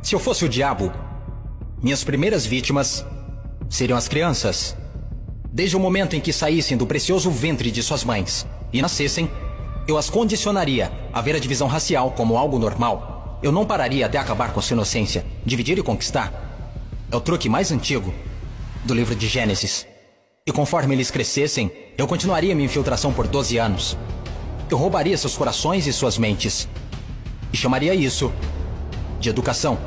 Se eu fosse o diabo, minhas primeiras vítimas seriam as crianças. Desde o momento em que saíssem do precioso ventre de suas mães e nascessem, eu as condicionaria a ver a divisão racial como algo normal. Eu não pararia até acabar com a sua inocência. Dividir e conquistar é o truque mais antigo do livro de Gênesis. E conforme eles crescessem, eu continuaria minha infiltração por 12 anos. Eu roubaria seus corações e suas mentes e chamaria isso de educação.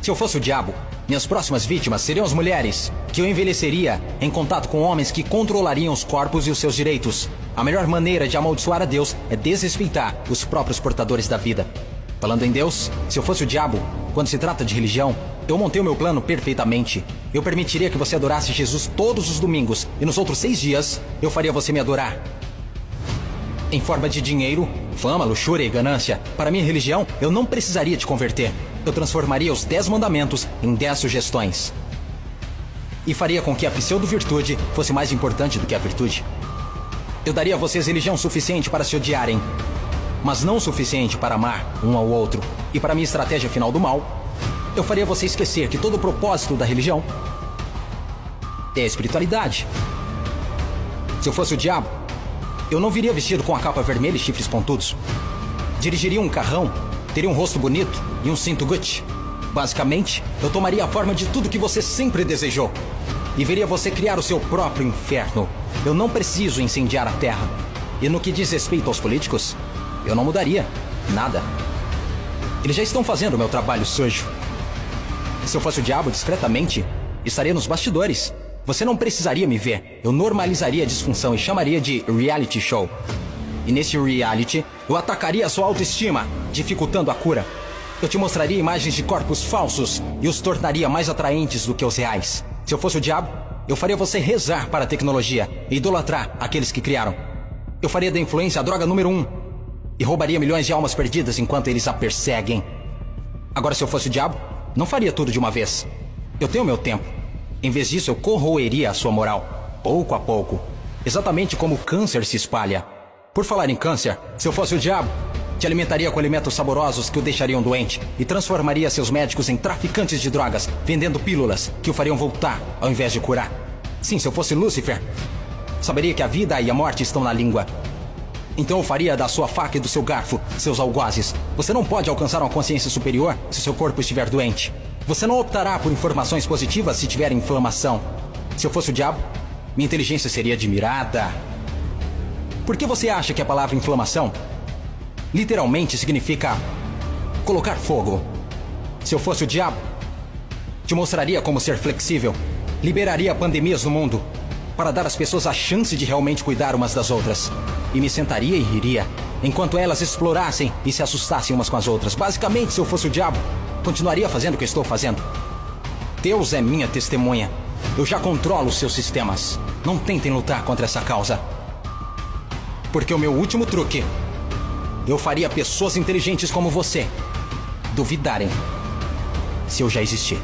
Se eu fosse o diabo, minhas próximas vítimas seriam as mulheres, que eu envelheceria em contato com homens que controlariam os corpos e os seus direitos. A melhor maneira de amaldiçoar a Deus é desrespeitar os próprios portadores da vida. Falando em Deus, se eu fosse o diabo, quando se trata de religião, eu montei o meu plano perfeitamente. Eu permitiria que você adorasse Jesus todos os domingos, e nos outros 6 dias, eu faria você me adorar. Em forma de dinheiro, fama, luxúria e ganância. Para minha religião, eu não precisaria te converter. Eu transformaria os 10 mandamentos em 10 sugestões. E faria com que a pseudo-virtude fosse mais importante do que a virtude. Eu daria a vocês religião suficiente para se odiarem, mas não o suficiente para amar um ao outro. E para minha estratégia final do mal, eu faria você esquecer que todo o propósito da religião é a espiritualidade. Se eu fosse o diabo, eu não viria vestido com a capa vermelha e chifres pontudos. Dirigiria um carrão, teria um rosto bonito e um cinto Gucci. Basicamente, eu tomaria a forma de tudo que você sempre desejou e veria você criar o seu próprio inferno. Eu não preciso incendiar a terra. E no que diz respeito aos políticos, eu não mudaria nada. Eles já estão fazendo o meu trabalho sujo. Se eu fosse o diabo, discretamente, estaria nos bastidores. Você não precisaria me ver. Eu normalizaria a disfunção e chamaria de reality show. E nesse reality, eu atacaria a sua autoestima, dificultando a cura. Eu te mostraria imagens de corpos falsos e os tornaria mais atraentes do que os reais. Se eu fosse o diabo, eu faria você rezar para a tecnologia e idolatrar aqueles que criaram. Eu faria da influência a droga número 1 e roubaria milhões de almas perdidas enquanto eles a perseguem. Agora, se eu fosse o diabo, não faria tudo de uma vez. Eu tenho meu tempo. Em vez disso, eu corroeria a sua moral, pouco a pouco. Exatamente como o câncer se espalha. Por falar em câncer, se eu fosse o diabo, te alimentaria com alimentos saborosos que o deixariam doente e transformaria seus médicos em traficantes de drogas, vendendo pílulas que o fariam voltar ao invés de curar. Sim, se eu fosse Lúcifer, saberia que a vida e a morte estão na língua. Então eu faria da sua faca e do seu garfo seus algozes. Você não pode alcançar uma consciência superior se seu corpo estiver doente. Você não optará por informações positivas se tiver inflamação. Se eu fosse o diabo, minha inteligência seria admirada. Por que você acha que a palavra inflamação literalmente significa colocar fogo? Se eu fosse o diabo, te mostraria como ser flexível. Liberaria pandemias no mundo para dar às pessoas a chance de realmente cuidar umas das outras. E me sentaria e riria, enquanto elas explorassem e se assustassem umas com as outras. Basicamente, se eu fosse o diabo, continuaria fazendo o que estou fazendo. Deus é minha testemunha. Eu já controlo os seus sistemas. Não tentem lutar contra essa causa. Porque o meu último truque, eu faria pessoas inteligentes como você duvidarem se eu já existir.